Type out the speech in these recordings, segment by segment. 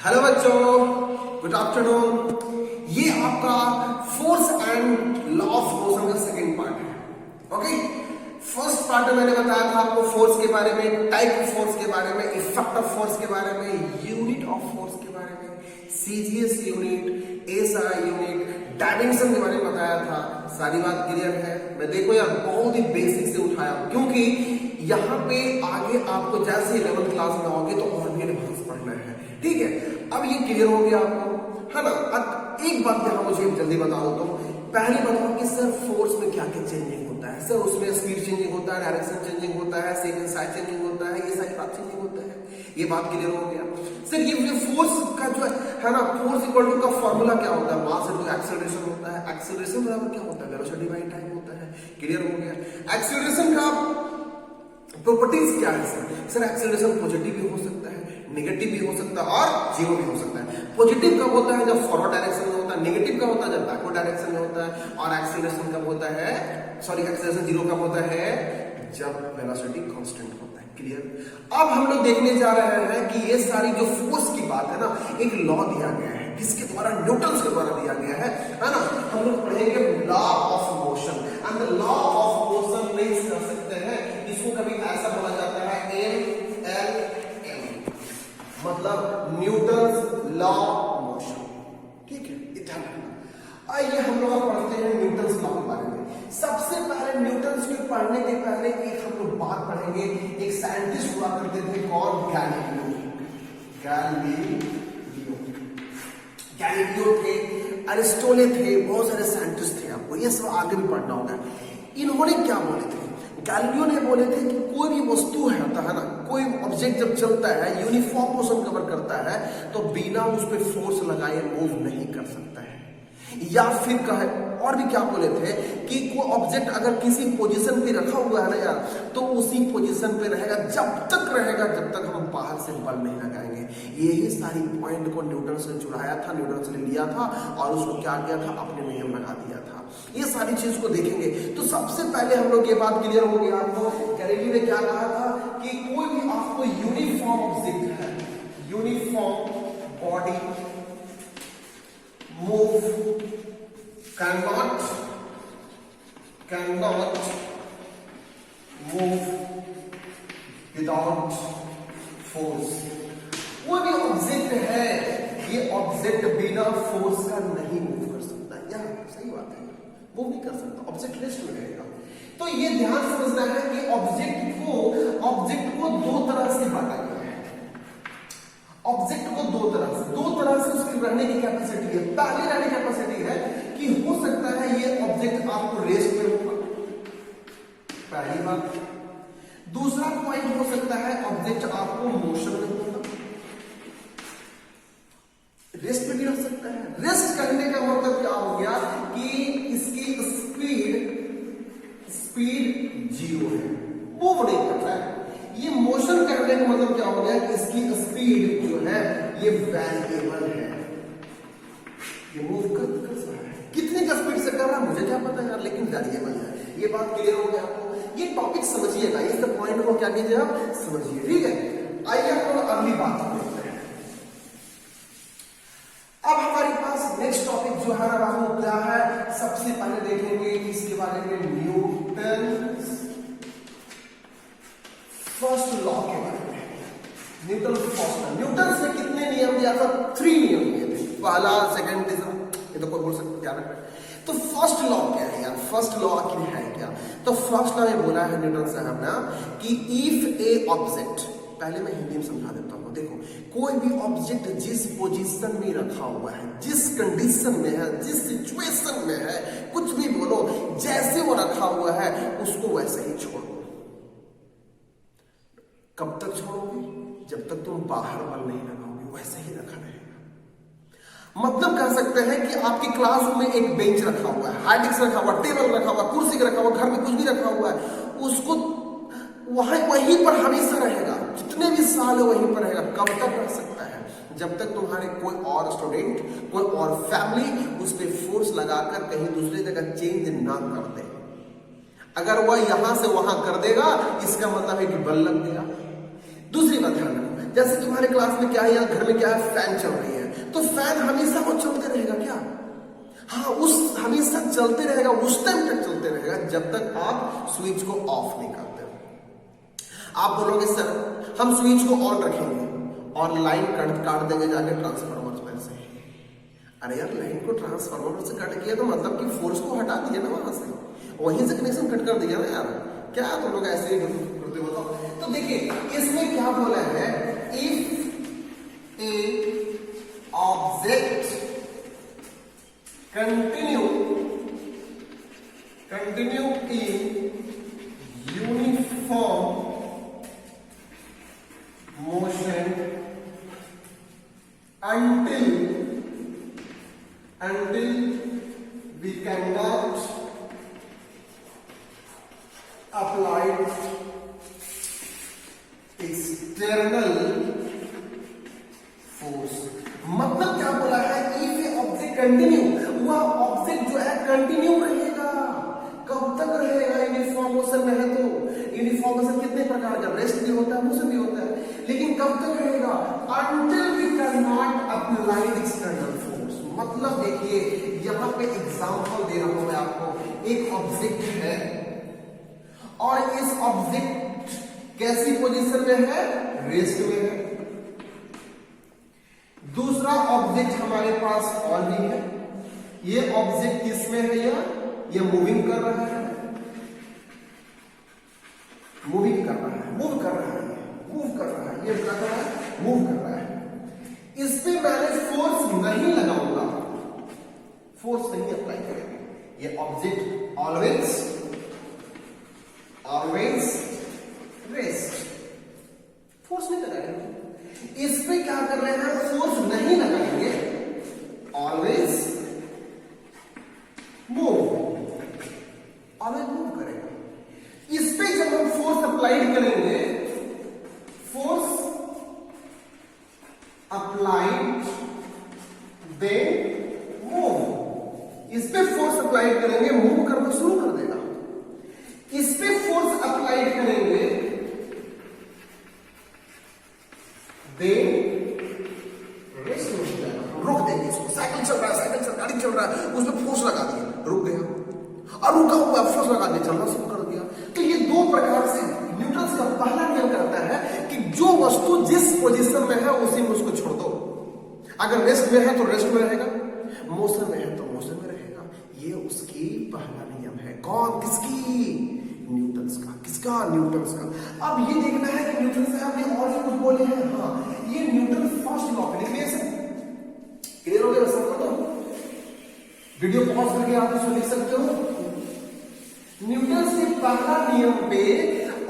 Hello बच्चों, good afternoon. ये आपका force and law of motion का सेकंड पार्ट है। ओके, फर्स्ट पार्ट में मैंने बताया था आपको फोर्स के बारे में, टाइप ऑफ फोर्स के बारे में, इफेक्ट ऑफ फोर्स के बारे में, यूनिट ऑफ फोर्स के बारे में, CGS unit, SI unit, dimension के बारे में बताया था। सारी बात क्लियर है? मैं देखो यार बहुत ही बेसिक से उठाया हूं, क्योंकि यहाँ पे आगे आपको जैसे 11th क्लास में आओगे तो और भी एडवांस पढ़ना है। ठीक है, अब ये क्लियर हो गया आपको, है ना? अब एक बात यहाँ मुझे जल्दी बता दो, तो पहले बताओ कि सर फोर्स में क्या क्या चेंजिंग होता है। सर उसमें स्पीड चेंजिंग होता है, डायरेक्शन चेंजिंग होता है, सेकंड साइड चेंजिंग होता है, ये सारी बात चेंजिंग होता है। ये बात क्लियर हो गया। सर ये फोर्स का जो है ना, फोर्स इक्वल टू का फॉर्मूला क्या होता है? मास इनटू एक्सेलरेशन होता है। एक्सेलरेशन बराबर क्या होता है? वेलोसिटी बाय टाइम होता है। क्लियर हो गया। एक्सेलरेशन का प्रॉपर्टीज क्या है सर? एक्सेलरेशन पॉजिटिव भी हो सकता है, नेगेटिव भी हो सकता है और जीरो भी हो सकता है। पॉजिटिव कब होता है? जब फॉरवर्ड डायरेक्शन में होता है। नेगेटिव कब होता है? जब बैकवर्ड डायरेक्शन में होता है। और एक्सेलरेशन कब होता है? एक्सेलरेशन जीरो कब होता है? जब वेलोसिटी कांस्टेंट होता है। क्लियर? अब हम लोग देखने जा रहे हैं कि ये सारी जो फोर्स की बात है ना, एक लॉ दिया गया है, किसके द्वारा? न्यूटन के द्वारा दिया गया है ना? हम लोग पढ़ेंगे law of motion. And the law of motion raise कर सकते हैं, इसको कभी ऐसा बोला जाता है NLM, मतलब न्यूटन लॉ मोशन। ठीक है, ध्यान रखना। आइए हम लोग पढ़ते हैं न्यूटन लॉ के बारे में। सबसे पहले न्यूटन के पढ़ने के पहले एक हम लोग बात पढ़ेंगे। एक साइंटिस्ट हुआ करते थे, कौन? गैलीलियो थे, अरिस्टोले थे, बहुत सारे साइंटिस्ट थे। आपको ये सब आगे भी पढ़ना होगा। इन्होंने क्या बोले थे? गैलीलियो ने बोले थे कि कोई भी वस्तु है ना, कोई ऑब्जेक्ट जब चलता है, यूनिफॉर्म मोशन कवर करता है, तो बिना उस पर फोर्स लगाए मूव नहीं कर सकता है। या फिर कहे और भी क्या बोले थे कि कोई ऑब्जेक्ट अगर किसी पोजीशन पे रखा हुआ है ना यार, तो उसी पोजीशन पे रहेगा जब तक हम बाहर से बल नहीं लगाएंगे। यही सारी पॉइंट को न्यूटन से चुराया था, न्यूटन से लिया था और उसको क्या किया था? अपने नियम लगा दिया था। ये सारी चीज को देखेंगे। तो सबसे पहले हम लोग ये बात क्लियर हो गया आपको, गैलीलियो ने क्या कहा था कि कोई भी आपको यूनिफॉर्म ऑब्जेक्ट है, uniform body move cannot move without force। कोई भी ऑब्जेक्ट है, ये ऑब्जेक्ट बिना फोर्स का नहीं मूव कर सकता। या सही बात है, मूव नहीं कर सकता, ऑब्जेक्ट रेस्ट में रहेगा। तो ये ध्यान समझना है कि ऑब्जेक्ट को दो तरह से बांटा गया है। ऑब्जेक्ट को दो तरह से उसकी रहने की कैपेसिटी है। पहली रहने की कैपेसिटी है कि हो सकता है ये ऑब्जेक्ट आपको रेस्ट में होगा, पहली बात। दूसरा पॉइंट हो सकता है ऑब्जेक्ट आपको मोशन में होगा, रेस्ट में भी रह सकता है। रेस्ट करने का मतलब क्या हो गया कि इसकी स्पीड जीरो है, मूव नहीं कर रहा है। ये मोशन करने का मतलब क्या हो गया? इसकी स्पीड जो है ये वेरिएबल है, ये मूव कर रहा है। कितने का स्पीड से कर रहा है मुझे क्या पता यार, लेकिन वेरिएबल है। ये बात क्लियर हो गया आपको? ये टॉपिक समझिएगा, इस पॉइंट को क्या कीजिए आप समझिए। ठीक है, आइए हम लोग अगली बात करते हैं। अब हमारे पास नेक्स्ट टॉपिक जो है ना वो क्या है? सबसे पहले देखेंगे इसके बारे में न्यूटन फर्स्ट लॉ के बारे में। न्यूटन फर्स्ट, न्यूटन से कितने नियम दिया था? 3 नियम दिए थे, पहला, सेकंड, तीसरा। ये तो कोई बोल सकता, ध्यान रखना। तो फर्स्ट लॉ क्या है यार? फर्स्ट लॉ आखिर है क्या? तो फर्स्ट लॉ में बोला है न्यूटन साहब ने कि इफ ए ऑब्जेक्ट, पहले मैं हिंदी में समझा देता हूं। देखो, कोई भी ऑब्जेक्ट जिस पोजीशन में रखा हुआ है, जिस कंडीशन में है, जिस सिचुएशन में है, कुछ भी बोलो, जैसे वो रखा हुआ है उसको वैसे ही छोड़ो। कब तक छोड़ोगे? जब तक तुम बाहर बल नहीं लगाओगे, वैसे ही रखा रहेगा। मतलब कह सकते हैं कि आपकी क्लासरूम में एक बेंच रखा हुआ है, हार्ड डिस्क रखा हुआ, टेबल रखा हुआ, कुर्सी रखा हुआ, घर में कुछ भी रखा हुआ है, उसको वहीं पर हमेशा रहेगा। जितने भी साल है वहीं पर रहेगा। कब तक रह सकता है? जब तक तुम्हारे कोई और स्टूडेंट, कोई और फैमिली उस पर फोर्स लगाकर कहीं दूसरी जगह चेंज ना कर दे। अगर वह यहां से वहां कर देगा, इसका मतलब है कि बल लग गया। दूसरी बात ध्यान रखो, जैसे तुम्हारे क्लास में क्या है या घर में क्या है, फैन चल रही है, तो फैन हमेशा वो चलते रहेगा क्या? हाँ, उस हमेशा चलते रहेगा, उस टाइम तक चलते रहेगा जब तक आप स्विच को ऑफ नहीं करते हो। आप बोलोगे सर हम स्विच को ऑन रखेंगे और लाइन काट देंगे जाके ट्रांसफार्मर में से। अरे यार, लाइन को ट्रांसफार्मर से कट किया तो मतलब कि फोर्स को हटा दिया ना वहां से, वहीं से कनेक्शन कट कर दिया ना यार। क्या तुम लोग ऐसे ही करते हो? तो देखिए इसमें क्या बोला है, if A object continue in uniform motion until we cannot apply external force। मतलब क्या बोला है, इफ ए ऑब्जेक्ट कंटिन्यू, वह ऑब्जेक्ट जो है कंटिन्यू रहेगा। कब तक रहेगा? यूनिफॉर्म मोशन में है तो यूनिफॉर्म मोशन कितने प्रकार का, रेस्ट भी होता है, मोशन भी होता है, लेकिन कब तक रहेगा? until we cannot apply external force। मतलब देखिए यहां पे एग्जांपल दे रहा हूं मैं आपको। एक ऑब्जेक्ट है और इस ऑब्जेक्ट कैसी पोजीशन में है? रेस्ट में है। दूसरा ऑब्जेक्ट हमारे पास और भी है। ये ऑब्जेक्ट किस में है? ये मूविंग कर रहा है, मूव कर रहा है, मूव कर रहा है, ये क्या कर रहा है? मूव कर रहा है। इस पे मैंने फोर्स नहीं लगाऊंगा, फोर्स नहीं अप्लाई करेंगे। ये ऑब्जेक्ट ऑलवेज रेस्ट, फोर्स नहीं लगाएंगे। इस पे क्या कर रहे हैं? फोर्स नहीं लगाएंगे, ऑलवेज मूव करेगा। इस पे जब हम फोर्स अप्लाइड करेंगे, फोर्स अप्लाइड देन मूव। इस पे फोर्स अप्लाइड करेंगे, मूव करना शुरू कर देगा। इस पे फोर्स अप्लाइड करेंगे, देन रेस्ट हो जाएगा, रुक देंगे इसको। साइकिल चल रहा है, गाड़ी चल रहा है, उसमें फोर्स लगा दिया, रुक गया, और रुका हुआ फोर्स लगा दिया, चलना शुरू कर दिया। तो ये दो प्रकार से न्यूटन का पहला नियम कहता है कि जो वस्तु जिस पोजीशन में है उसी में उसको छोड़ दो। अगर रेस्ट में है तो रेस्ट में रहेगा, मोशन में है तो मोशन में रहेगा। ये उसकी पहला नियम है। कौन? किसकी? न्यूटन्स का। किसका? न्यूटन्स का। अब ये देखना है कि न्यूटन साहब ने और भी कुछ बोले हैं। हाँ, ये न्यूटन फर्स्ट लॉ के लिए क्लियर हो गया? सब बताओ, वीडियो पॉज करके आप इसको लिख सकते हो। न्यूटन के पहला नियम पे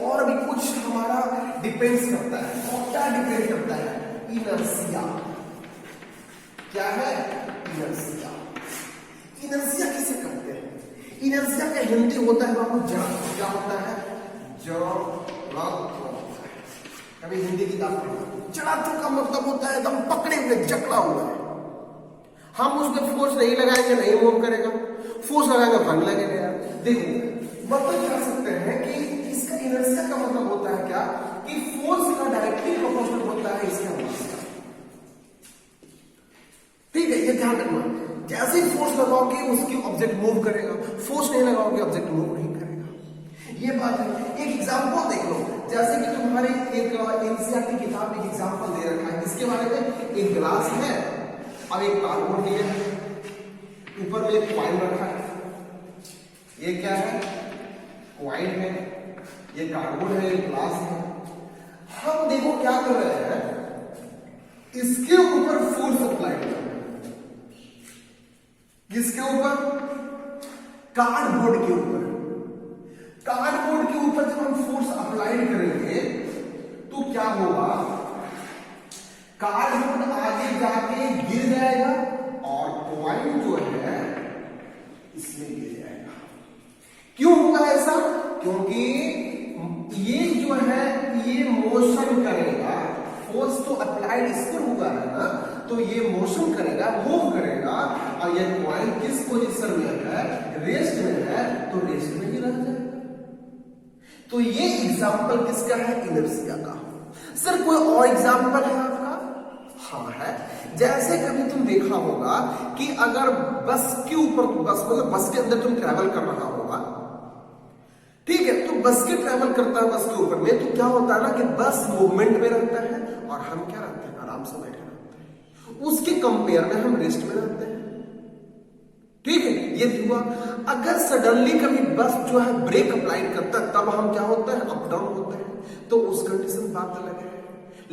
और भी कुछ हमारा डिपेंड्स करता है। और क्या डिपेंड करता है? इनर्शिया। क्या है? इनर्शिया। इनर्शिया किसे कहते हैं? इनर्शिया का हिंदी होता है बाबू जड़त्व। क्या होता है? जड़त्व। कभी हिंदी की बात पढ़ना। जड़त्व का मतलब होता है एकदम पकड़े हुए, जकड़ा हुआ है। हम उसमें फोर्स नहीं लगाएंगे, नहीं मूव करेगा। फोर्स लगाएंगे, भागने लगेगा। देखो मतलब कह सकते हैं कि इसका इनर्शिया का मतलब होता है क्या, कि फोर्स का डायरेक्टली प्रोपोर्शनल होता है इसका मास का। ठीक है, ये ध्यान रखना। जैसे ही फोर्स लगाओगे उसकी ऑब्जेक्ट मूव करेगा, फोर्स नहीं लगाओगे ऑब्जेक्ट मूव नहीं करेगा। ये बात है। एक एग्जांपल देख लो, जैसे कि तुम्हारे एक एनसीईआरटी किताब में एग्जांपल दे रखा है। इसके बारे में एक ग्लास है, अब एक कार्डबोर्ड दिया है, ऊपर में एक कॉइन रखा है। ये क्या है? कॉइन है। ये कार्डबोर्ड है, ये ग्लास है। हम देखो क्या कर रहे हैं, इसके ऊपर फोर्स अप्लाई कर रहे हैं। किसके ऊपर? कार्डबोर्ड के ऊपर। कार्डबोर्ड के ऊपर जब हम फोर्स अप्लाई करेंगे तो क्या होगा? कार्डबोर्ड आगे जाके गिर जाएगा और कॉइन जो है इसमें गिर जाएगा। क्यों होगा ऐसा? क्योंकि ये जो है ये मोशन करेगा। फोर्स तो अप्लाइड इस पर हुआ है ना, तो ये मोशन करेगा, मूव करेगा। और ये कॉइन किस पोजीशन में है? रेस्ट में है, तो रेस्ट में ही रह जाएगा। तो ये एग्जांपल किसका है? इनर्शिया का। सर कोई और एग्जाम्पल है आपका? हाँ है। जैसे कभी तुम देखा होगा कि अगर बस के ऊपर, बस मतलब बस के अंदर तुम ट्रैवल कर रहा होगा, ठीक है, तो बस के ट्रैवल करता है बस के ऊपर में, तो क्या होता है ना कि बस मूवमेंट में रहता है और हम क्या रहते हैं, आराम से बैठे रहते हैं। उसके कंपेयर में हम रेस्ट में रहते हैं, ठीक है, ये हुआ। अगर सडनली कभी बस जो है ब्रेक अप्लाई करता है तब हम क्या होता है, अप डाउन होते हैं, तो उस कंडीशन बात अलग है।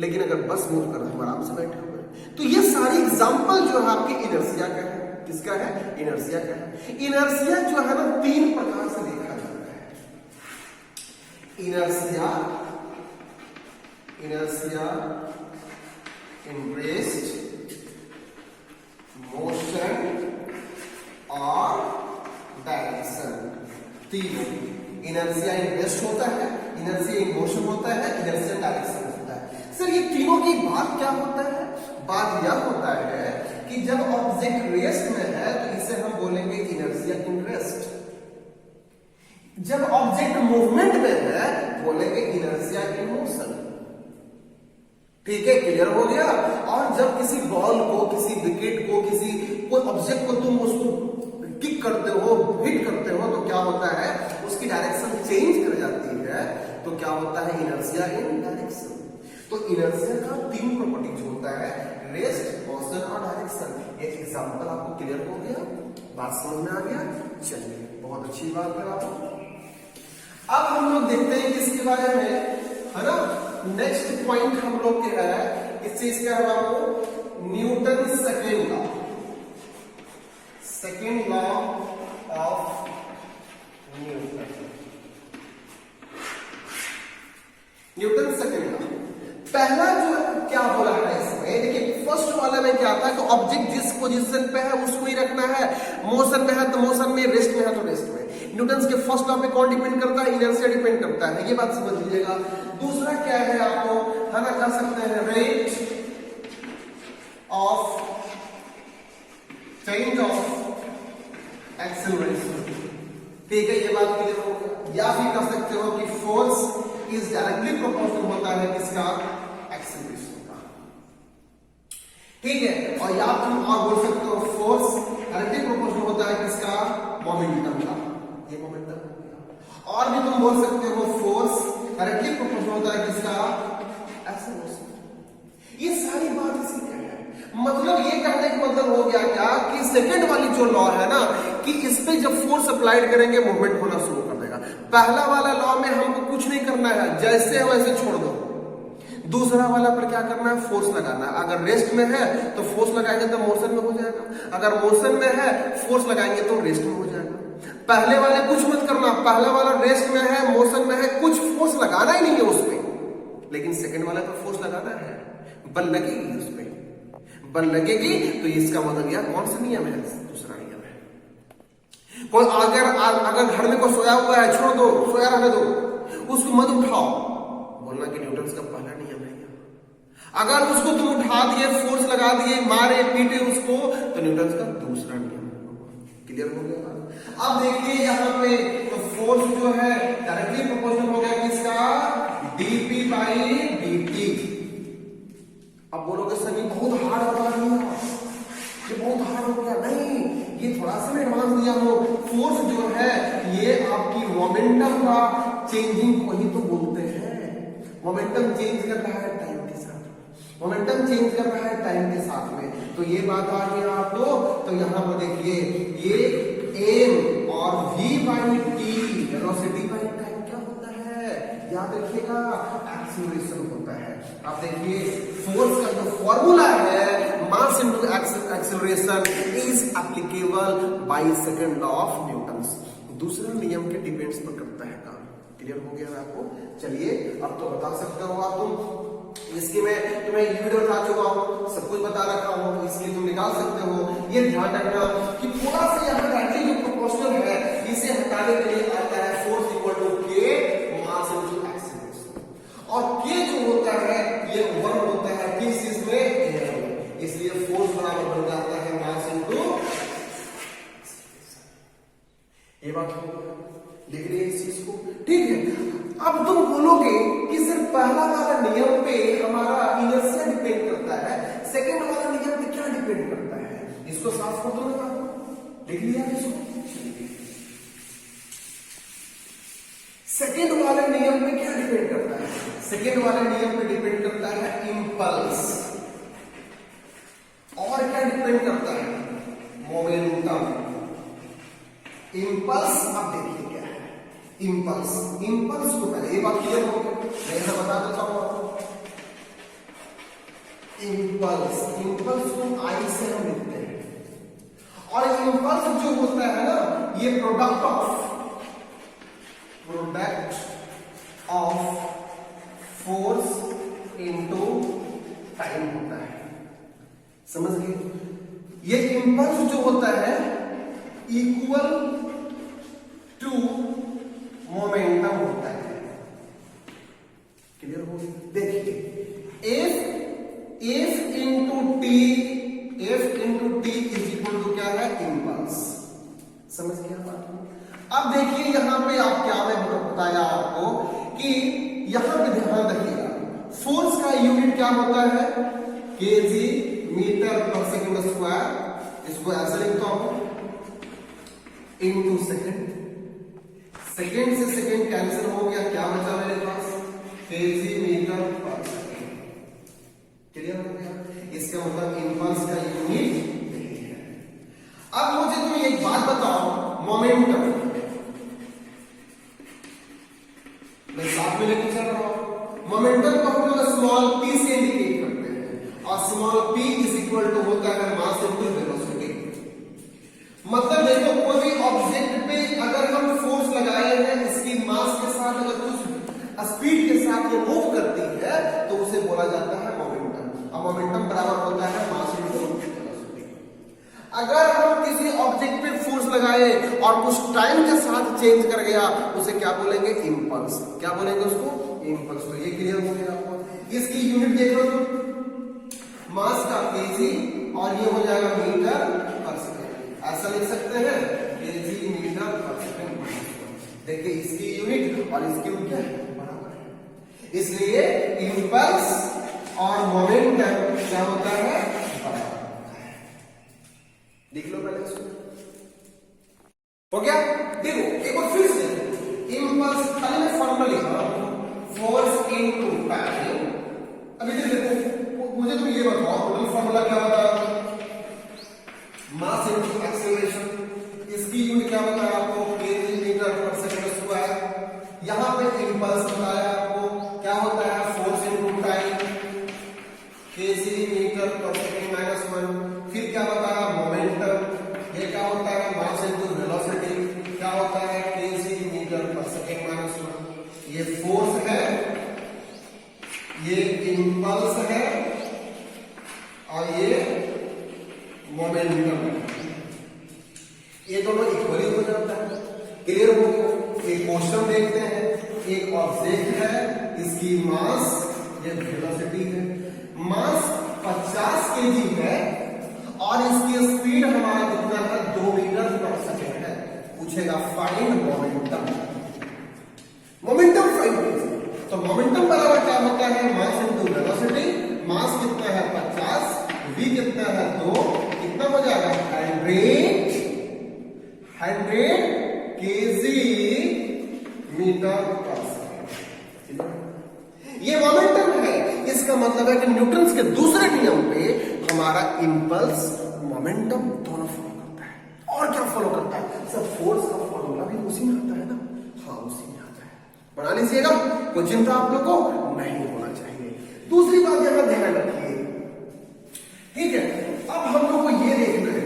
लेकिन अगर बस मूव कर रहा है हम आराम से बैठे हुए हैं। तो ये सारी एग्जांपल जो है आपके इनर्शिया का है। किसका है? इनर्शिया का है। इनर्शिया जो है ना 3 प्रकार से देखा जाता है। इनर्शिया इन रेस्ट, मोशन और डायरेक्शन। तीनों, इनर्शिया इन रेस्ट होता है, इनर्शिया इन मोशन होता है, इनर्शिया डायरेक्शन होता है। सर ये तीनों की बात क्या होता है? बात यह होता है कि जब ऑब्जेक्ट रेस्ट में है तो इसे हम बोलेंगे इनर्शिया इन रेस्ट। जब ऑब्जेक्ट मूवमेंट में है बोलेंगे इनर्शिया इन मोशन। ठीक है, क्लियर हो गया। और जब किसी बॉल को, किसी विकेट को, किसी कोई ऑब्जेक्ट को तुम उसको किक करते हो, हिट करते हो, तो क्या होता है, उसकी डायरेक्शन चेंज कर जाती है, तो क्या होता है, इनर्शिया इन डायरेक्शन। तो इनर्शिया का 3 प्रॉपर्टीज होता है, रेस्ट, मोशन और डायरेक्शन। एक एग्जांपल आपको क्लियर हो गया, बात समझ में आ गया? चलिए, बहुत अच्छी बात है आपको। अब हम लोग देखते हैं किसके बारे में, है ना। नेक्स्ट पॉइंट हम लोग के है, इस चीज का है आपको Newton second law, second law of Newton second law. पहला जो क्या बोला है इसमें, देखिए फर्स्ट वाले में क्या था, तो ऑब्जेक्ट जिस पोजीशन पे है उसको ही रखना है, मोशन में है तो मोशन में, रेस्ट में है तो रेस्ट में। न्यूटन के फर्स्ट लॉ पे कौन डिपेंड करता है, इनर्शिया डिपेंड करता है, ये बात समझ लीजिएगा। दूसरा क्या है आपको, है ना, कह सकते हैं rate of change of acceleration. ठीक है, ये बात क्लियर हो गया। या फिर कह सकते हो कि फोर्स इज डायरेक्टली प्रोपोर्शनल होता है किसका, एक्सेलरेशन का। ठीक है, और या तुम और बोल सकते हो फोर्स डायरेक्टली प्रोपोर्शनल होता है किसका, मोमेंटम का। ये मोमेंटम हो गया। और भी तुम बोल सकते हो फोर्स डायरेक्टली प्रोपोर्शनल होता है किसका, एक्सेलरेशन। ये सारी बात इसी का है। मतलब ये कहने का मतलब हो गया क्या कि सेकंड वाली जो लॉ है ना, कि इस पे जब फोर्स अप्लाइड करेंगे मूवमेंट होना शुरू कर देगा। पहला वाला लॉ में हमको कुछ नहीं करना है, जैसे है वैसे छोड़ दो। दूसरा वाला पर क्या करना है, फोर्स लगाना है। अगर रेस्ट में है तो फोर्स लगाएंगे तो मोशन में हो जाएगा, अगर मोशन में है फोर्स लगाएंगे तो रेस्ट में हो जाएगा। पहले वाले कुछ मत करना, पहला वाला रेस्ट में है, मोशन में है, कुछ फोर्स लगाना ही नहीं है उसमें। लेकिन सेकंड वाले पर फोर्स लगाना है, बल लगेगी उसमें, बल लगेगी तो इसका मतलब यह कौन सा नियम है, दूसरा नियम है। कोई अगर घर में कोई सोया हुआ है, छोड़ दो, सोया रहने दो, उसको मत उठाओ, बोलना कि न्यूटन का पहला नियम है। अगर उसको तुम उठा दिए, फोर्स लगा दिए, मारे पीटे उसको, तो न्यूटन का दूसरा नियम। क्लियर हो गया? अब देखिए यहाँ पे तो फोर्स जो है डायरेक्टली प्रोपोर्शनल हो गया किसका, dp बाई dt। अब बोलोगे सर ये बहुत हार्ड बता दिया, ये बहुत हार्ड हो गया। नहीं, ये थोड़ा सा मैं मान दिया हूं। फोर्स जो है ये आपकी मोमेंटम का चेंजिंग को ही तो बोलते हैं। मोमेंटम चेंज कर रहा है टाइम के साथ, मोमेंटम चेंज कर रहा है टाइम के साथ में। तो ये बात आ गई आपको। तो यहां पर देखिए ये m और v by t velocity by time क्या होता है, याद रखिएगा, एक्सीलरेशन होता है। आप देखिए फोर्स का जो फॉर्मूला है, mass into acceleration is applicable by second law of Newton. दूसरा नियम के डिपेंड्स पर करता है काम। क्लियर हो गया आपको? चलिए अब तो बता सकते हो आप तुम, इसकी मैं तुम्हें ये वीडियो बता चुका हूं, सब कुछ बता रखा हूं, इसलिए तुम निकाल सकते हो। ये ध्यान रखना कि थोड़ा सा यहाँ डायरेक्टली जो प्रोपोर्शनल है इसे हटाने के लिए आता है फोर्स इक्वल टू के मास इनटू एक्सीलरेशन। और के जो होता है ये 1 होता है किस चीज में, इसलिए फोर्स बराबर बन जाता है मास इनटू। ये बात लिख रही है इस चीज को, ठीक है। अब तुम बोलोगे कि सिर्फ पहला वाला नियम पे इसको साफ कर दो ना, लिख लिया इसको। सेकेंड वाले नियम पे क्या डिपेंड करता है? सेकेंड वाले नियम पे डिपेंड करता है इंपल्स, और क्या डिपेंड करता है? मोमेंटम। इंपल्स, अब देखिए क्या है इंपल्स। इंपल्स को पहले ये बात क्लियर हो गई, मैं यहां बता देता हूं आपको। इंपल्स, इंपल्स को आई से हम लिखते हैं, और इंपल्स जो होता है ना, ये product of force into time होता है। समझ गए? ये इंपल्स जो होता है इक्वल टू मोमेंटम होता है। क्लियर हो? देखिए F into t is equal to क्या है? इंपल्स। समझ गया बात? अब देखिए यहां पे आप क्या मैं बताया आपको कि यहां पे ध्यान रखिएगा, फोर्स का यूनिट क्या होता है? Kg metre per second square. इसको ऐसे लिखता हूं इनटू सेकंड। सेकंड से सेकंड कैंसिल हो गया, क्या बचा मेरे पास? KG metre per second. Clear हो गया? इसका मतलब इंपल्स का यूनिट यही है। अब मुझे तुम एक बात बताओ, मोमेंटम मैं साथ में लेके चल रहा हूं। मोमेंटम को हम लोग स्मॉल p से इंडिकेट करते हैं, और small p is equal to होता है मास इनटू वेलोसिटी। मतलब देखो, कोई भी ऑब्जेक्ट पे अगर हम फोर्स लगाए हैं, इसकी मास के साथ अगर कुछ स्पीड के साथ ये मूव करती है, तो उसे बोला जाता है मोमेंटम। और मोमेंटम बराबर होता है मास इनटू वेलोसिटी। अगर हम किसी ऑब्जेक्ट पे फोर्स लगाए और कुछ टाइम के साथ चेंज कर गया, उसे क्या बोलेंगे? इंपल्स। क्या बोलेंगे उसको? इंपल्स। तो ये क्लियर हो गया आपको। इसकी यूनिट देख लो तुम, मास का केजी, और ये हो जाएगा मीटर पर सेकंड। ऐसा लिख सकते हैं केजी मीटर पर सेकंड। देखिए इसकी यूनिट और इसकी यूनिट क्या है? बराबर है। इसलिए इंपल्स और मोमेंटम क्या होता है? बराबर। देख लो पहले इसको, हो गया? देखो एक बार फिर से, इंपल्स पहले मैं फॉर्मूला लिखा फोर्स इनटू टाइम। अभी देखो, मुझे तुम ये बताओ टोटल फॉर्मूला क्या बताया? Mass into acceleration. इसकी यूनिट क्या बताया आपको? Kg metre per second square. यहां पे इंपल्स बताया आपको क्या होता है? Force into time, kg metre per second minus 1। फिर क्या बताया? मोमेंटम। ये क्या होता है? Mass into velocity. क्या होता है? Kg metre per second minus 1। ये फोर्स है, ये इंपल्स है, और ये मोमेंटम है। ये दोनों इक्वली हो जाता है। क्लियर हो गया? एक क्वेश्चन देखते हैं, एक ऑब्जेक्ट है, इसकी मास, ये वेलोसिटी है। मास 50 केजी है और इसकी स्पीड हमारा कितना है? 2 मीटर पर सेकंड है। पूछेगा फाइंड मोमेंटम। मोमेंटम फाइंड कीजिए। तो मोमेंटम बराबर क्या होता है? Mass into velocity. मास कितना है? 50, v कितना है? 2। कितना हो जाएगा? 100 केजी मीटर पर सेकंड। ये मोमेंटम है। इसका मतलब है कि न्यूटन के दूसरे नियम पे हमारा इंपल्स मोमेंटम दोनों फॉलो करता है। और क्या फॉलो करता है? सर फोर्स का फॉर्मूला भी उसी में आता है ना? हाँ उसी में आता है। बना लीजिएगा, कोई चिंता आप लोग को नहीं होना चाहिए। दूसरी बात यहां ध्यान रखिए, ठीक है? अब हम लोग को ये देखना है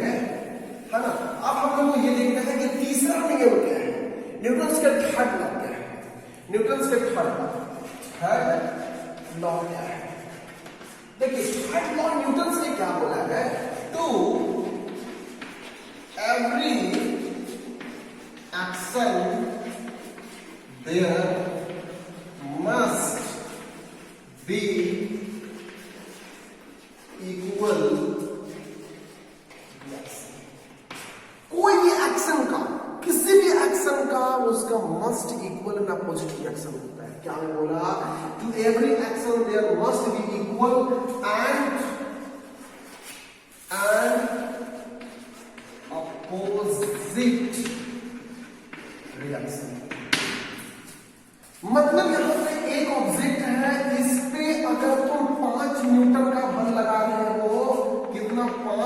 ना, अब हम लोग को ये देखना है कि तीसरा नियम क्या है? न्यूटन के थर्ड लॉ क्या है? न्यूटन के थर्ड लॉ क्या है? देखिए थर्ड लॉ न्यूटन ने क्या बोला है? To every action there must be equal. कोई भी एक्शन का, किसी भी एक्शन का उसका must equal and opposite reaction होता है। क्या मैं बोला? To every action there must be equal and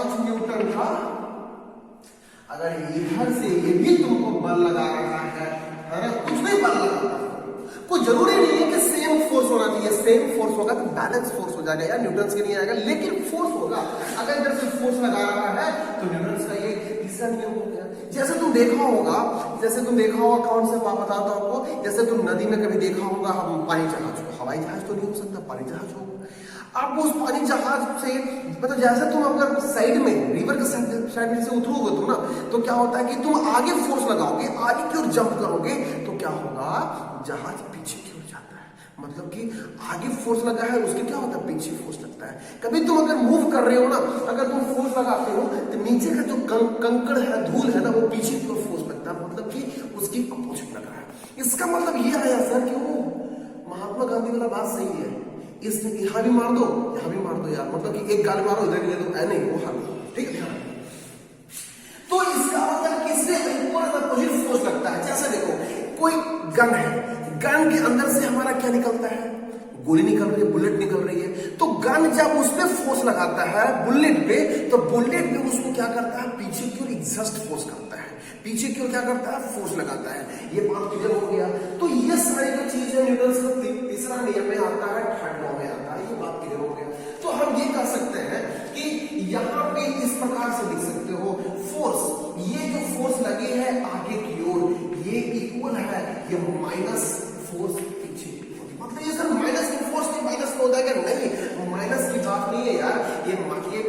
5 newton का, अगर इधर से ये भी तुमको बल लगा रहा है ना, कुछ भी बल लगा, कोई जरूरी नहीं है कि सेम फोर्स होना चाहिए। सेम फोर्स होगा तो बैलेंस फोर्स हो जाएगा, या न्यूटन्स के नहीं आएगा, लेकिन फोर्स होगा। अगर इधर से फोर्स लगा रहा है तो न्यूटन्स का ये तीसरा नियम हो गया। जैसे तुम देखा होगा, कौन सा बात बताता हूं आपको, जैसे तुम नदी में कभी देखा होगा, हम पानी जहाज को, हवाई जहाज तो नहीं हो सकता, पानी जहाज होगा। आप उस पानी जहाज से मतलब जैसे तुम अगर साइड में रिवर के साइड में से उतरोगे तुम ना, तो क्या होता है कि तुम आगे फोर्स लगाओगे, आगे की ओर जंप करोगे, तो क्या होगा, जहाज पीछे की ओर जाता है। मतलब कि आगे फोर्स लगा है, उसके क्या होता है, पीछे फोर्स लगता है। कभी तुम अगर मूव कर रहे हो ना, अगर तुम फोर्स लगाते हो तो नीचे का जो कंकड़ है, धूल है ना, वो पीछे की ओर फोर्स लगता है, मतलब कि उसकी अपोजिट लग रहा है। इसका मतलब ये आया सर कि वो महात्मा गांधी वाला बात सही है, इसने यहां भी मार दो, यहां भी मार दो यार, मतलब कि एक गाल मारो इधर ले दो, नहीं वो हाल, ठीक है। तो इसका मतलब किससे अपोजिट फोर्स लगता है। जैसे देखो कोई गन है, गन के अंदर से हमारा क्या निकलता है, गोली निकल रही है, बुलेट निकल रही है। तो गन जब उस पर फोर्स लगाता है बुलेट पे, तो बुलेट पे उसको क्या करता है, पीछे की ओर एग्जस्ट फोर्स करता है, पीछे की ओर क्या करता है, फोर्स लगाता है। ये बात क्लियर हो गया। तो ये सारी जो चीज है न्यूटन का तीसरा नियम में आता है, थर्ड लॉ में आता है, ये बात क्लियर हो गया। तो हम ये कह सकते हैं कि यहाँ पे इस प्रकार से लिख सकते हो, फोर्स, ये जो फोर्स लगी है आगे की ओर, ये इक्वल है ये माइनस फोर्स पीछे की ओर। मतलब ये सर माइनस की फोर्स नहीं, माइनस में होता है क्या, नहीं, माइनस की बात नहीं है यार, ये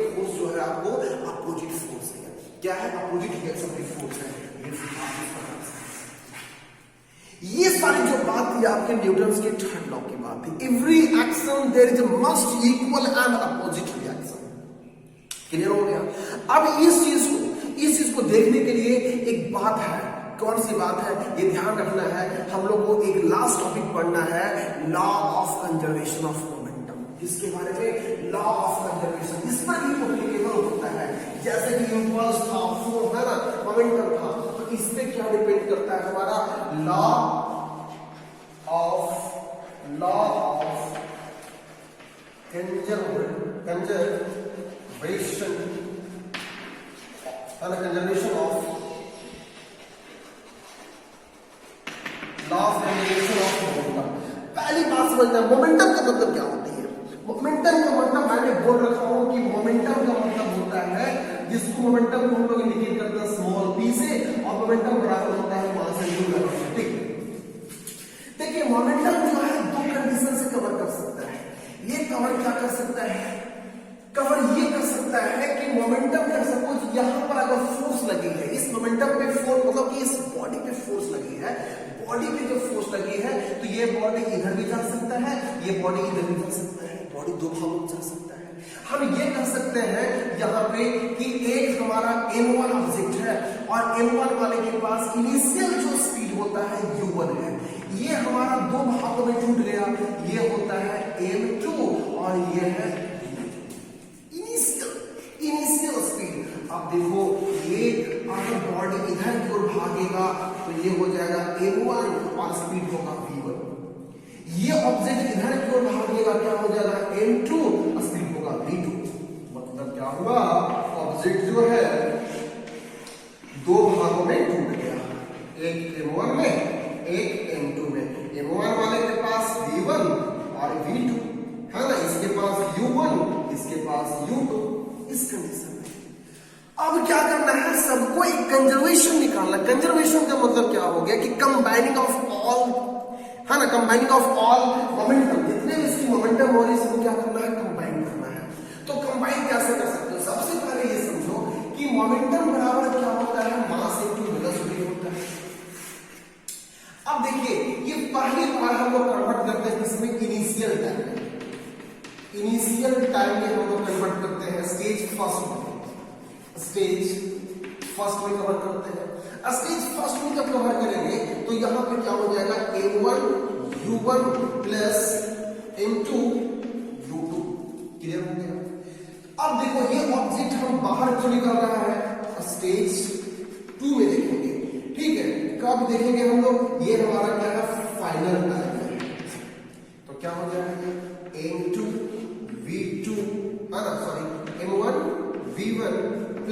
फोर्स जो है आपको अपोजिट फोर्स है। क्या है, अपोजिट रिएक्शन की फोर्स है। ये सारी जो बात थी आपके न्यूटन्स के थर्ड लॉ की बात थी। Every action there is must equal and opposite reaction. Clear हो गया। अब इस चीज को देखने के लिए एक बात है, कौन सी बात है, ये ध्यान रखना है। हम लोग को एक लास्ट टॉपिक पढ़ना है, law of conservation of momentum. इसके बारे में लॉ ऑफ कंजर्वेशन, इस पर ही एप्लीकेबल होता है। जैसे कि इंपल्स था, फोर्स है ना, मोमेंटम था, तो इस पे क्या डिपेंड करता है, हमारा law of conservation of momentum. पहली बात समझना, मोमेंटम का मतलब क्या होती है। मोमेंटम का मतलब मैंने बोल रखा हूं कि मोमेंटम का मतलब होता है, जिसको मोमेंटम को हम लोग इंडिकेट करते हैं स्मॉल p से, और मोमेंटम बराबर होता है मास इनटू वेलोसिटी। देखिए मोमेंटम जो है दो कंडीशन से कवर कर सकता है। ये कवर क्या कर सकता है, कवर ये कर सकता है कि मोमेंटम का सपोज यहां पर अगर फोर्स लगी है, इस मोमेंटम पे फोर्स मतलब कि इस बॉडी पे फोर्स लगी है, बॉडी पे जो फोर्स लगी है, तो ये बॉडी इधर भी जा सकता है, ये बॉडी इधर भी जा सकता है, बॉडी दो भागों में जा सकता है। हम ये कह सकते हैं यहाँ पे कि एक हमारा m1 ऑब्जेक्ट है, और m1 वाले के पास इनिशियल जो स्पीड होता है u1 है। ये हमारा दो भागों में टूट गया, ये होता है m2 और ये है इनिशियल स्पीड। अब देखो ये अगर बॉडी इधर की ओर भागेगा तो ये हो जाएगा m1 और स्पीड होगा v1। ये ऑब्जेक्ट इधर की ओर भागेगा, क्या हो जाएगा m2 और स्पीड होगा v2। मतलब क्या हुआ, ऑब्जेक्ट जो है दो भागों में टूट गया, एक m1 में एक m2 में। m1 वाले के पास v1 और v2 है ना, इसके पास u1 इसके पास u2। इस कंडीशन में अब क्या करना है, सबको एक कंजर्वेशन निकालना। कंजर्वेशन का मतलब क्या हो गया कि कंबाइनिंग ऑफ ऑल, है ना, कंबाइनिंग ऑफ ऑल मोमेंटम, जितने भी इसकी मोमेंटम हो रही है सबको क्या करना है, कंबाइन करना है। तो कंबाइन कैसे कर सकते हो, सबसे पहले ये समझो कि मोमेंटम बराबर क्या होता है, मास इनटू वेलोसिटी होता है। अब देखिए ये पहली बार हम लोग कन्वर्ट करते हैं इसमें इनिशियल टाइम में, इनिशियल टाइम में हम लोग कन्वर्ट करते हैं स्टेज फर्स्ट में, स्टेज फर्स्ट में कवर करते हैं। स्टेज फर्स्ट में जब कवर करेंगे तो यहां पे क्या हो जाएगा, m1 u1 plus m2 u2। Clear हो गया। अब देखो ये ऑब्जेक्ट हम बाहर क्यों निकल रहा है, स्टेज 2 में देखेंगे, ठीक है। कब देखेंगे हम लोग, ये हमारा क्या है, फाइनल टाइम है। तो क्या हो जाएगा m2 v2 m1 v1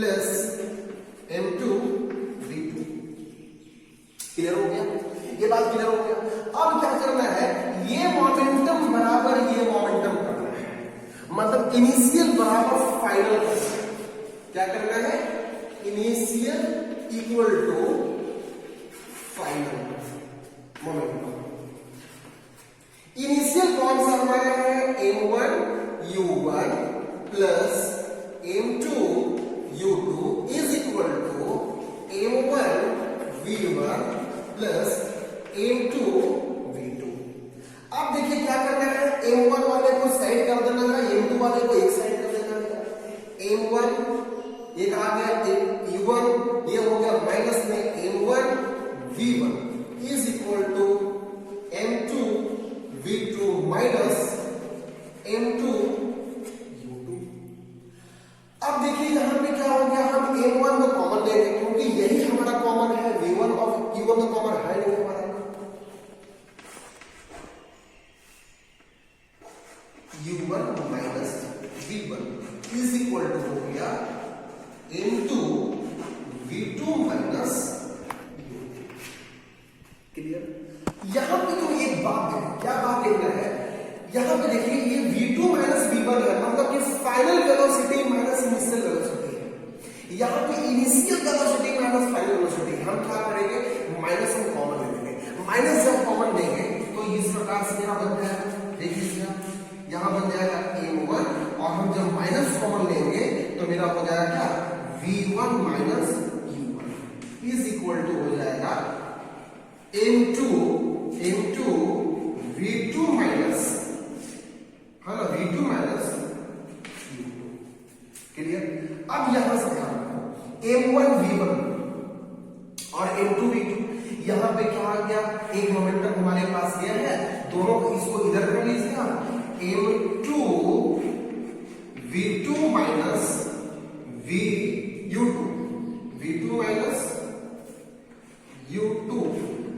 plus m2 v2। Clear हो गया? ये बात क्लियर हो गया। अब क्या करना है, ये मोमेंटम बराबर ये मोमेंटम करना है, मतलब इनिशियल बराबर फाइनल करना है। क्या करना है? Initial equal to final momentum. Initial कौन सा हमारा है? m1 u1 plus m2 u2 is equal to m1 v1 plus m2 v2। अब देखिए क्या करना है, m1 वाले को साइड कर देना है, m2 वाले को एक साइड कर देना है। m1 एक आ गया, u1 ये हो गया माइनस में m1 v1 is equal to m2 v2 minus m2 u2। अब देखिए यहां पे क्या हो गया, हम m1 को कॉमन लेंगे क्योंकि यही हमारा कॉमन है, v1 और u1 तो कॉमन है नहीं हमारा। u1 minus v1 is equal to हो गया m2 v2 minus u2। Clear? यहां पे तो एक बात है, क्या बात देखना है, यहां पे देखिए ये v2 माइनस v1 है, मतलब कि final velocity minus initial velocity है। यहां पे initial velocity minus final velocity, हम क्या करेंगे, माइनस हम कॉमन ले लेंगे। माइनस जब कॉमन लेंगे तो इस प्रकार से यहां बन जाएगा, देखिए यहां बन जाएगा m1 और हम जब माइनस कॉमन लेंगे तो मेरा हो जाएगा v1 minus u1 is equal to हो जाएगा m2 v2 माइनस, है ना, v2 माइनस u2। क्लियर? अब यहां से ध्यान रखो, m1 v1 और m2 v2, यहां पे क्या आ गया, एक मोमेंटम हमारे पास यह है, दोनों इसको इधर कर लीजिए आप, m2 v2 minus u2 v2 minus u2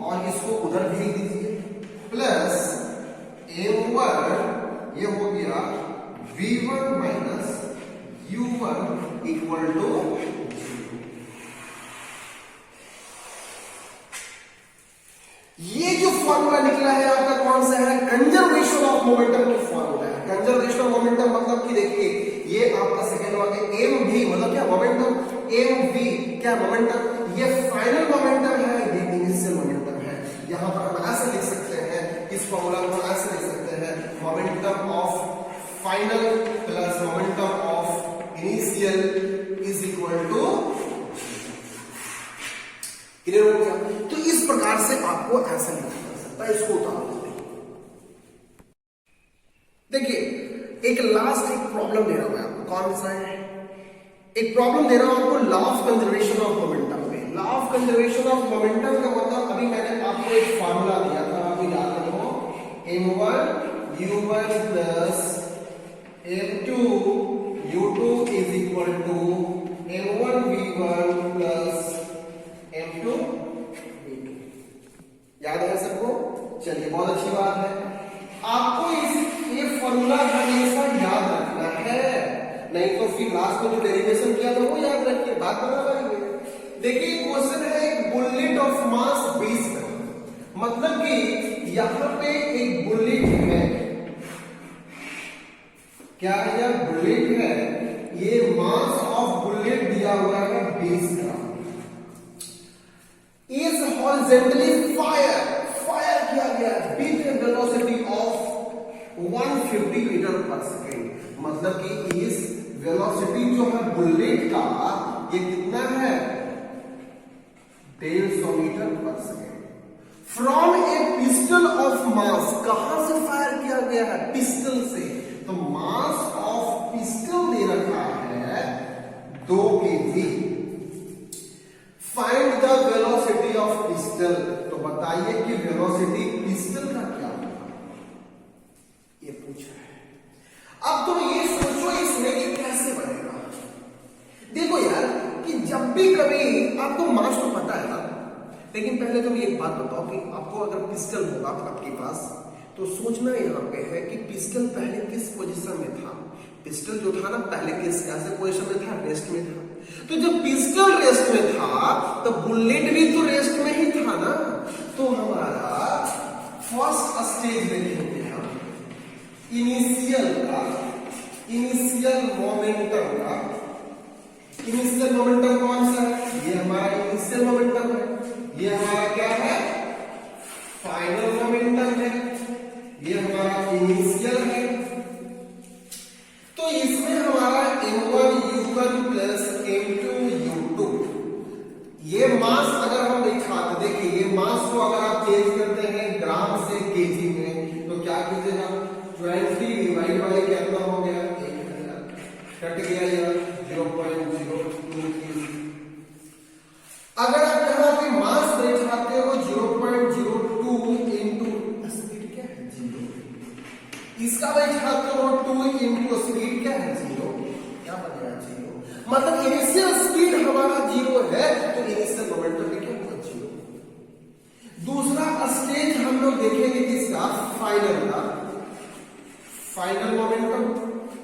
और इसको उधर भेज दीजिए, प्लस m1 ये हो गया v1 minus u1 equal to 0। ये जो फॉर्मूला निकला है आपका कौन सा है, कंजर्वेशन ऑफ मोमेंटम की फॉर्मूला है। कंजर्वेशन ऑफ मोमेंटम मतलब कि देखिए ये आपका सेकंड वाला एम भी मतलब क्या मोमेंटम, एम वी क्या मोमेंटम, ये फाइनल मोमेंटम है, ये इनिशियल मोमेंटम है। यहां पर हम ऐसे लिख सकते हैं, इस फॉर्मूला को ऐसे लिख सकते हैं, momentum of final plus momentum of initial is equal to. Clear हो गया? तो इस प्रकार से आपको ऐसा लिखा जा सकता है, इसको उतार दो। देखिए एक लास्ट एक प्रॉब्लम दे रहा हूं मैं आपको, कौन सा है, एक प्रॉब्लम दे रहा हूं आपको law of conservation of momentum में। Law of conservation of momentum का मतलब अभी मैंने आपको एक फार्मूला दिया था, अभी याद रखो, m1 u1 plus m2 u2 is equal to m1 v1 plus m2 v2। याद है सबको? चलिए बहुत अच्छी बात है। आपको ये फॉर्मूला हमेशा याद रखना है, नहीं तो फिर लास्ट में जो डेरिवेशन किया था वो याद रखिए, बात बना पाएंगे। देखिए क्वेश्चन है एक बुलेट ऑफ मास 20 ग्राम, मतलब कि यहां पे एक बुलेट है, क्या है यह बुलेट है, ये मास ऑफ बुलेट दिया हुआ है 20 ग्राम, इज हॉरिजॉन्टली फायर किया गया विद वेलोसिटी ऑफ 150 मीटर पर सेकेंड, मतलब कि इस वेलोसिटी जो है बुलेट का ये कितना है 150 मीटर पर second, from A pistol of mass, कहां से फायर किया गया है, पिस्टल से, तो मास ऑफ पिस्टल दे रखा है 2 kg, find the velocity of pistol, तो बताइए कि वेलोसिटी पिस्टल का क्या होगा, ये पूछा है। अब तुम ये सोचो इसमें कि कैसे बनेगा। देखो यार कि जब भी कभी आपको मास तो पता है ना, लेकिन पहले तुम एक बात बताओ कि आपको अगर पिस्टल होगा आपके पास, तो सोचना यहाँ पे है कि पिस्टल पहले किस पोजीशन में था। पिस्टल जो था ना पहले किस ऐसे पोजीशन में था, रेस्ट में था। तो जब पिस्टल रेस्ट में था तो बुलेट भी तो रेस्ट में ही था ना। तो हमारा फर्स्ट स्टेज देखेंगे हम इनिशियल मोमेंटम कौन सा है? ये हमारा इनिशियल मोमेंटम है। ये हमारा क्या है? फाइनल मोमेंटम है। ये हमारा इनिशियल है। तो इसमें हमारा m1 u1 plus m2 u2, ये मास अगर हम दिखाते, देखिए ये मास को अगर आप चेंज करते हैं ग्राम से केजी में तो क्या कीजिएगा, 20 डिवाइड बाई कितना हो गया, 1000 कट गया यार 0.02 केजी। अगर आप यहाँ पे मास दिखाते हो 0.02 इंटू स्पीड क्या है 0, इसका बैठाते हो 2 इंटू स्पीड क्या है 0, क्या बनेगा 0। मतलब इनिशियल स्पीड हमारा 0 है तो इनिशियल मोमेंटम भी क्या होगा 0। दूसरा स्टेज हम लोग देखेंगे किसका, फाइनल का, फाइनल मोमेंटम।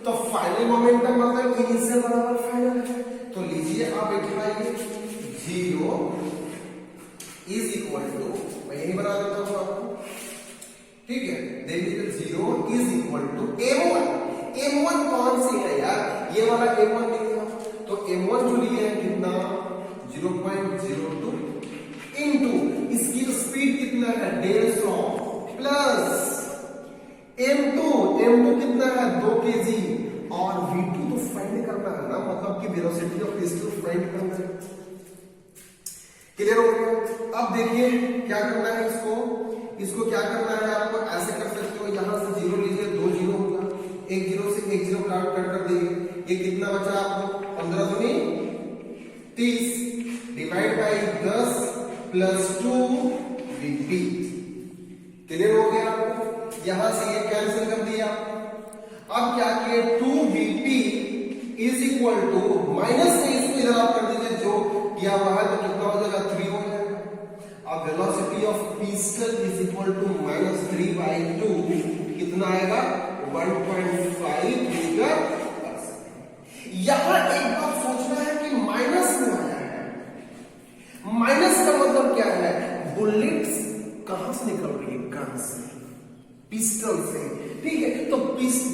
तो फाइनल मोमेंटम मतलब इनिशियल बराबर फाइनल है। तो लीजिए आप बैठाइए 0 इज इक्वल टू, मैं यही बना देता हूं आपको, ठीक है। देखिए 0 इज इक्वल टू m1 कौन सी है यार, ये वाला m1 लिखा, तो m1 जो लिए है कितना 0.02 इंटू इसकी स्पीड कितना है 150 प्लस m2 कितना है 2 kg और v2 तो फाइंड करना है ना, मतलब कि वेलोसिटी ऑफ पिस्टल फाइंड करना है। क्लियर हो गया? अब देखिए क्या करना है, इसको क्या करना है आपको, ऐसे कर सकते हो, यहां से 0 लीजिए, 2 0 होगा, एक 0 से एक 0 काट कर दीजिए, ये कितना बचा आपको 15 दूनी 30 divide by 10 plus 2 VP. Clear हो गया आपको? यहां से ये कैंसिल कर दिया। अब क्या किए 2 VP is equal to minus से इसको इधर आप कर दीजिए, जो किया हुआ है तो कितना हो जाएगा 3 हो जाएगा। अब velocity of pistol is equal to -3/2 कितना आएगा 1.5 मीटर पर सेकंड। यहां एक बात सोचना है कि माइनस में आया है, माइनस का मतलब क्या है, बुलेट्स कहां से निकल रही है, गन से, पिस्टल से, ठीक है। तो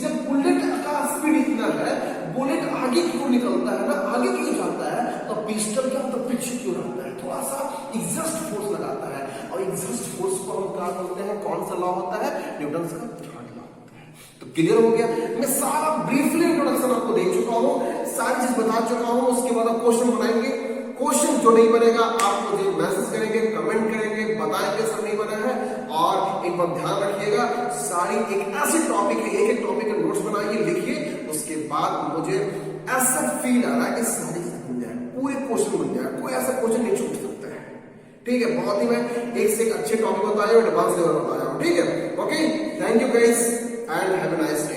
जब बुलेट का स्पीड इतना है, बुलेट आगे क्यों निकलता है ना, आगे क्यों जाता है, तो पिस्टल क्या होता है पीछे क्यों रहता है, थोड़ा सा एग्जॉस्ट फोर्स लगाता है, और एग्जॉस्ट फोर्स को हम क्या बोलते हैं, कौन सा लॉ होता है, न्यूटन का थर्ड लॉ होता है। तो क्लियर हो गया? मैं सारा ब्रीफली इंट्रोडक्शन आपको दे चुका हूं, सारी चीज बता चुका हूं। उसके बाद आप क्वेश्चन बनाएंगे, क्वेश्चन जो नहीं बनेगा आप मुझे मैसेज करेंगे, कमेंट करेंगे, बताएंगे सर नहीं बना है। और एक बात ध्यान रखिएगा, सारी एक ऐसी टॉपिक है, एक टॉपिक के नोट्स बनाइए, लिखिए, उसके बाद मुझे ऐसा फील आ रहा है कि सारी चीज बन जाए, पूरे क्वेश्चन बन जाए, कोई ऐसा क्वेश्चन नहीं छूट सकता है, ठीक है। बहुत ही मैं एक से एक अच्छे टॉपिक बताया और एडवांस लेवल बताया हूं, ठीक है। Okay, thank you guys and have a nice day.